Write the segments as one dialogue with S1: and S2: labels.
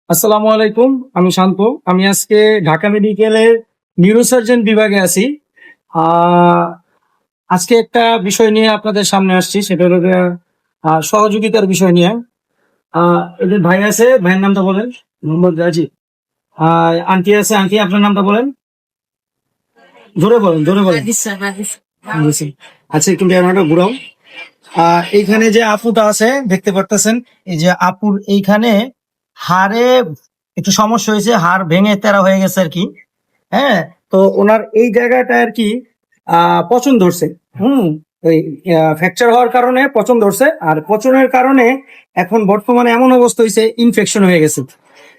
S1: আসসালামু আলাইকুম। আমি শান্ত। আমি আজকে ঢাকা মেডিকেলের নিউরোসার্জন বিভাগে আছি। আহ, আজকে একটা বিষয় নিয়ে আপনাদের সামনে আসছি, সেটা হলো যে, সহযোগিতার বিষয় নিয়ে। এদের ভাই আছে, ভাইয়ের নামটা বলেন। মোহাম্মদ রাজীব। আন্টি আছে, আন্টি আপনার নামটা বলেন। জোরে বলেন, জোরে বলেন। বুঝছি। আচ্ছা, একটু ক্যামেরাটা ঘুরাও। এইখানে যে আপুটা আছে দেখতে পারতেছেন, এই যে আপুর এইখানে হাড়ে একটু সমস্যা হয়েছে, হাড় ভেঙে তেরা হয়ে গেছে আর কি। হ্যাঁ, তো ওনার এই জায়গাটা আর কি পচন ধরছে। হুম। ওই ফ্র্যাকচার হওয়ার কারণে পচন ধরছে, আর পচনের কারণে এখন বর্তমানে এমন অবস্থা হয়েছে, ইনফেকশন হয়ে গেছে।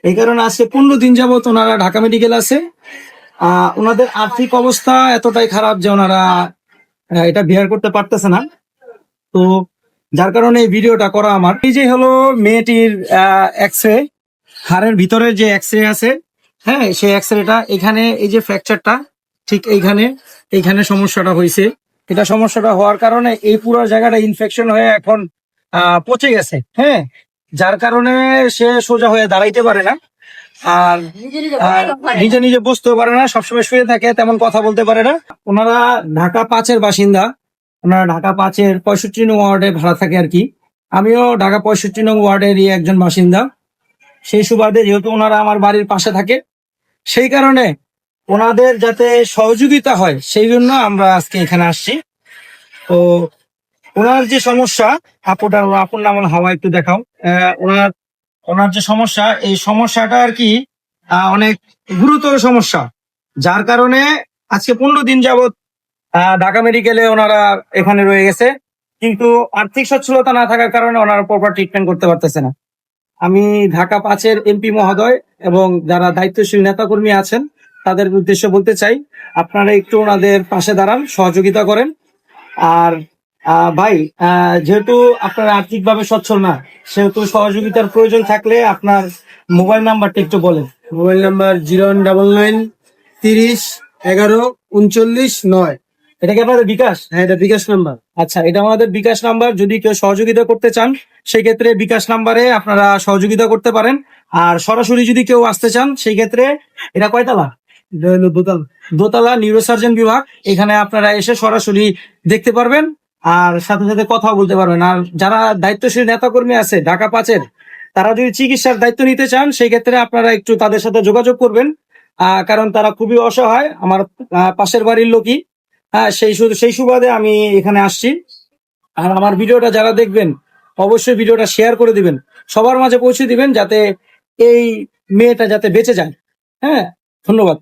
S1: এই কারণে আজকে 15 দিন যাবত ওনারা ঢাকা মেডিকেল আছে। ওনাদের আর্থিক অবস্থা এতটাই খারাপ যে ওনারা এটা বিয়ার করতে পারতেছে না। তো যার কারণে এই ভিডিওটা করা আমার। এই যে হলো মেয়েটির এক্স রে, হাড়ের ভিতরে যে এক্স রে আছে। হ্যাঁ, সেই এক্স রেটা এখানে, এই যে ফ্র্যাকচারটা ঠিক এইখানে, এইখানে সমস্যাটা হয়েছে। এটা সমস্যাটা হওয়ার কারণে এই পুরো জায়গাটা ইনফেকশন হয়ে এখন পচে গেছে। হ্যাঁ, যার কারণে সে সোজা হয়ে দাঁড়াইতে পারে না, আর আর নিজে নিজে বসতেও পারে না, সবসময় শুয়ে থাকে, তেমন কথা বলতে পারে না। ওনারা ঢাকা 5-এর বাসিন্দা। ওনারা ঢাকা 5-এর 65 নং ওয়ার্ডে ভাড়া থাকে আর কি। আমিও ঢাকা 65 নং ওয়ার্ডেরই একজন বাসিন্দা। সেই সুবাদে যেহেতু ওনারা আমার বাড়ির পাশে থাকে, সেই কারণে ওনাদের যাতে সহযোগিতা হয় সেই জন্য আমরা আজকে এখানে আসছি। তো ওনার যে সমস্যা, আপুর নাম হলো হাওয়া, একটু দেখাও। ওনার ওনার যে সমস্যা, এই সমস্যাটা আর কি অনেক গুরুতর সমস্যা, যার কারণে আজকে 15 দিন যাবত ঢাকা মেডিকেলে ওনারা এখানে রয়ে গেছে। কিন্তু আর্থিক সচ্ছলতা না থাকার কারণে ওনারা প্রপার ট্রিটমেন্ট করতে পারতেছে না। আমি ঢাকা 5-এর এমপি মহোদয় এবং যারা দায়িত্বশীল নেতাকর্মী আছেন তাদের উদ্দেশ্যে বলতে চাই, আপনারা একটু ওনাদের পাশে দাঁড়ান, সহযোগিতা করেন। আর ভাই, যেহেতু আপনারা আর্থিকভাবে সচ্ছল না, সেহেতু সহযোগিতার প্রয়োজন থাকলে আপনার মোবাইল নাম্বারটা একটু বলেন।
S2: Mobile number 099301139।
S1: এটা কি আপনাদের বিকাশ?
S2: হ্যাঁ, এটা বিকাশ নাম্বার।
S1: আচ্ছা, এটা আমাদের বিকাশ নাম্বার। যদি কেউ সহযোগিতা করতে চান, সেই ক্ষেত্রে বিকাশ নাম্বারে আপনারা সহযোগিতা করতে পারেন। আর সরাসরি যদি কেউ আসতে চান, সেই ক্ষেত্রে এটা কয়তলা?
S2: এটা হলো দোতলা।
S1: দোতলা নিউরোসার্জন বিভাগ। এখানে আপনারা এসে সরাসরি দেখতে পারবেন, আর সাথে সাথে কথাও বলতে পারবেন। আর যারা দায়িত্বশীল নেতাকর্মী আছে ঢাকা 5-এর, তারা যদি চিকিৎসার দায়িত্ব নিতে চান, সেই ক্ষেত্রে আপনারা একটু তাদের সাথে যোগাযোগ করবেন। কারণ তারা খুবই অসহায়, আমার পাশের বাড়ির লোকই। হ্যাঁ, সেই সুবাদে আমি এখানে আসছি। আর আমার ভিডিওটা যারা দেখবেন, অবশ্যই ভিডিওটা শেয়ার করে দিবেন, সবার মাঝে পৌঁছে দিবেন, যাতে এই মেয়েটা যাতে বেঁচে যায়। হ্যাঁ, ধন্যবাদ।